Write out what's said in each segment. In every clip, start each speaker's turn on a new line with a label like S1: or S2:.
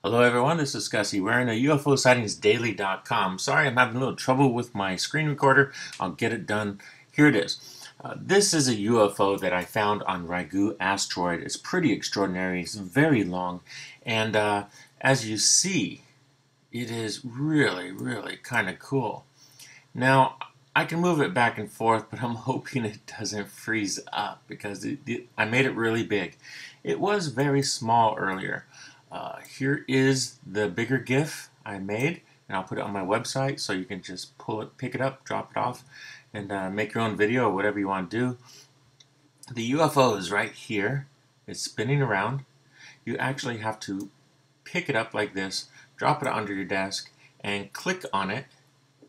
S1: Hello everyone, this is Gussie. We're in a UFOsightingsdaily.com. Sorry, I'm having a little trouble with my screen recorder. I'll get it done. Here it is. This is a UFO that I found on Ryugu Asteroid. It's pretty extraordinary. It's very long. And as you see, it is really kind of cool. Now, I can move it back and forth, but I'm hoping it doesn't freeze up because I made it really big. It was very small earlier. Here is the bigger GIF I made, and I'll put it on my website so you can just pick it up, drop it off, and make your own video or whatever you want to do. The UFO is right here. It's spinning around. You actually have to pick it up like this, drop it onto your desk, and click on it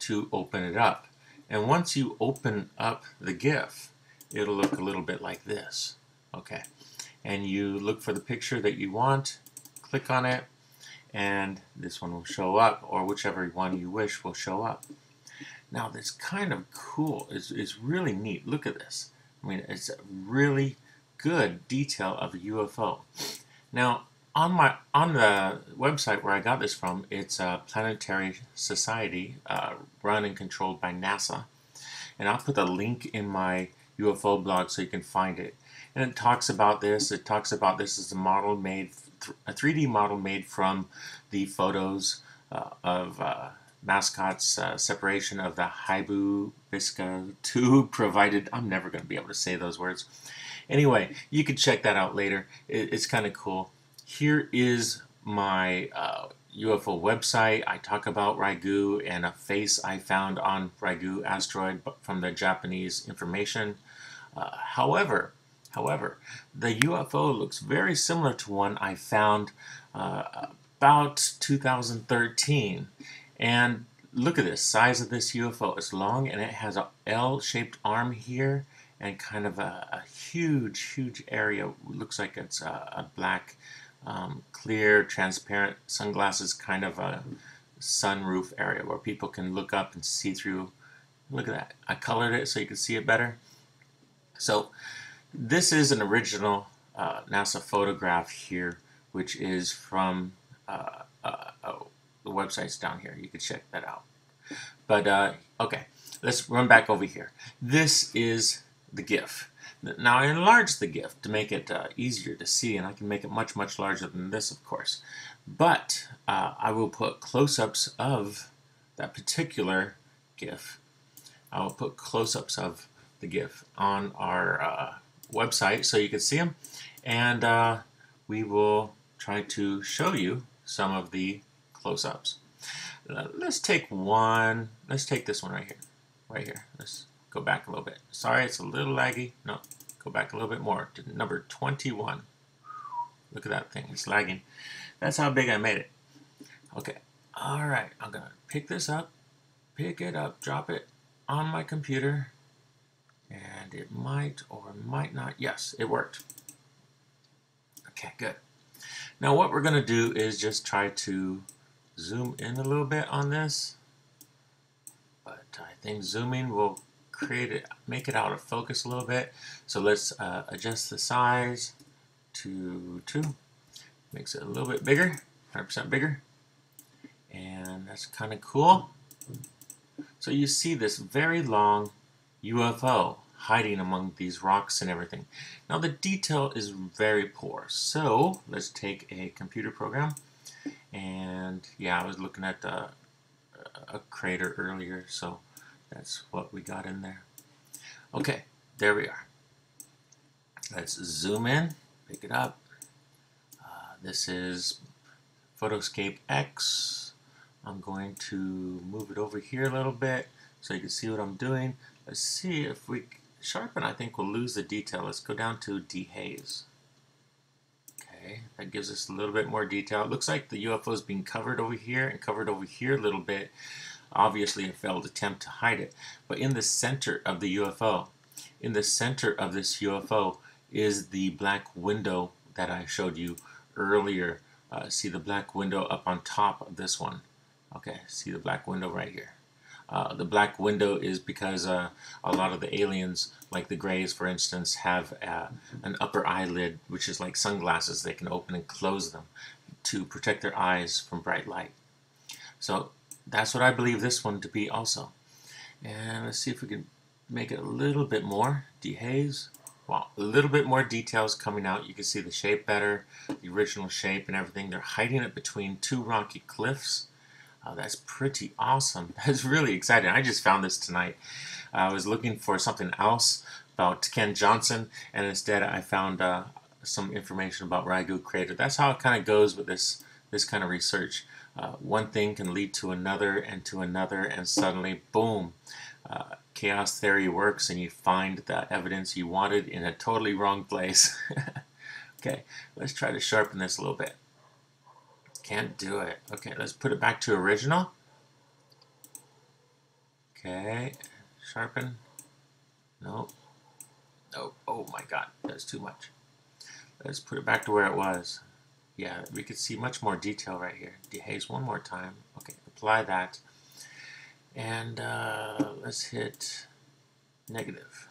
S1: to open it up. And once you open up the GIF, it'll look a little bit like this. Okay, and you look for the picture that you want, click on it, and this one will show up, or whichever one you wish will show up. Now this kind of cool, is really neat. Look at this. I mean, it's a really good detail of a UFO. Now on the website where I got this from, it's a planetary society run and controlled by NASA, and I'll put the link in my UFO blog so you can find it. And it talks about this. It talks about this as a 3D model made from the photos of Mascot's separation of the Hayabusa tube provided. I'm never going to be able to say those words. Anyway, you can check that out later. It's kind of cool. Here is my UFO website. I talk about Ryugu and a face I found on Ryugu Asteroid from the Japanese information. However, the UFO looks very similar to one I found about 2013. And look at this size of this UFO. It's long and it has a L-shaped arm here and kind of a huge area. Looks like it's a black, clear, transparent sunglasses kind of a sunroof area where people can look up and see through. Look at that. I colored it so you can see it better. So this is an original NASA photograph here, which is from the website's down here. You can check that out. But okay, let's run back over here. This is the GIF. Now I enlarged the GIF to make it easier to see, and I can make it much larger than this, of course. But I will put close-ups of that particular GIF. I will put close-ups of the GIF on our website so you can see them, and we will try to show you some of the close-ups. Let's take one. Let's take this one right here. Let's go back a little bit. Sorry, it's a little laggy. No, go back a little bit more to number 21. Look at that thing. It's lagging. That's how big I made it. Okay. All right. I'm gonna pick this up, pick it up, drop it on my computer. And it might or might not. Yes, it worked. Okay, good. Now what we're going to do is just try to zoom in a little bit on this. But I think zooming will make it out of focus a little bit. So let's adjust the size to 2. Makes it a little bit bigger, 100% bigger. And that's kind of cool. So you see this very long UFO hiding among these rocks and everything. Now the detail is very poor, so let's take a computer program, and yeah, I was looking at a crater earlier, so that's what we got in there. Okay, there we are. Let's zoom in, pick it up. This is Photoscape X. I'm going to move it over here a little bit so you can see what I'm doing. Let's see if we sharpen. I think we'll lose the detail. Let's go down to dehaze. Okay, that gives us a little bit more detail. It looks like the UFO is being covered over here and covered over here a little bit. Obviously a failed attempt to hide it. But in the center of the UFO, in the center of this UFO is the black window that I showed you earlier. See the black window up on top of this one. Okay, see the black window right here. The black window is because a lot of the aliens, like the Greys for instance, have an upper eyelid which is like sunglasses. They can open and close them. to protect their eyes from bright light. So that's what I believe this one to be also. And let's see if we can make it a little bit more. Dehaze. Wow, a little bit more details coming out. You can see the shape better, the original shape and everything. They're hiding it between two rocky cliffs. That's pretty awesome. That's really exciting. I just found this tonight. I was looking for something else about Ken Johnson, and instead I found some information about Ryugu Crater. That's how it kind of goes with this kind of research. One thing can lead to another, and suddenly, boom, chaos theory works, and you find the evidence you wanted in a totally wrong place. Okay, let's try to sharpen this a little bit. Can't do it. Okay, let's put it back to original. Okay, sharpen. Nope. Nope. Oh my god, that's too much. Let's put it back to where it was. Yeah, we could see much more detail right here. Dehaze one more time. Okay, apply that. And let's hit negative.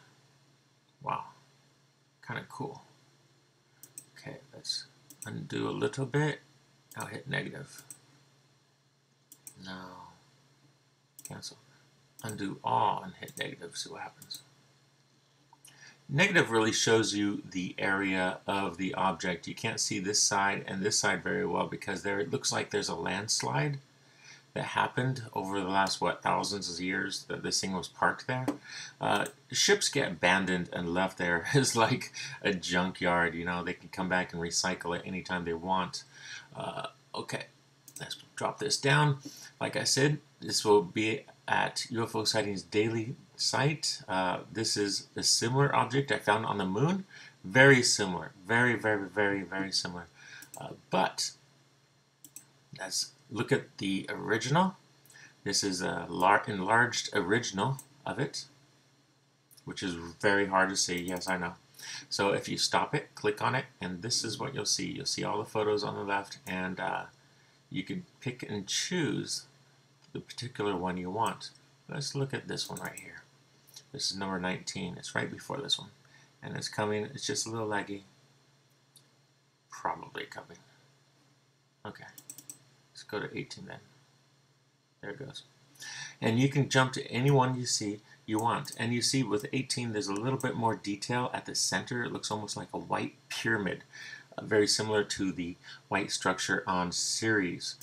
S1: Wow, kind of cool. Okay, let's undo a little bit. Now hit negative. No. Cancel. Undo all and hit negative. See what happens. Negative really shows you the area of the object. You can't see this side and this side very well because there it looks like there's a landslide that happened over the last, what, thousands of years that this thing was parked there. Ships get abandoned and left there as like a junkyard. You know, they can come back and recycle it anytime they want. Okay, let's drop this down. Like I said, this will be at UFO Sightings Daily site. This is a similar object I found on the moon. Very similar. Very, very, very, very similar. But let's look at the original. This is a enlarged original of it, which is very hard to see. Yes, I know. So if you stop it, click on it, and this is what you'll see. You'll see all the photos on the left, and you can pick and choose the particular one you want. Let's look at this one right here. This is number 19. It's right before this one. And it's coming. It's just a little laggy. Probably coming. Okay. Let's go to 18 then. There it goes. And you can jump to any one you want. And you see with 18 there's a little bit more detail at the center. It looks almost like a white pyramid. Very similar to the white structure on Ceres.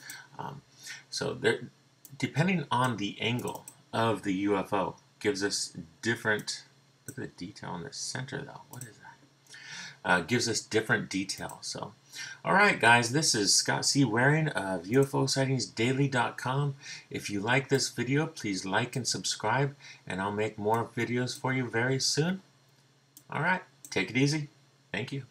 S1: So there, depending on the angle of the UFO, gives us different, look at the detail in the center though. What is that? Gives us different detail. So, alright guys, this is Scott C. Waring of UFOSightingsDaily.com. If you like this video, please like and subscribe, and I'll make more videos for you very soon. Alright, take it easy. Thank you.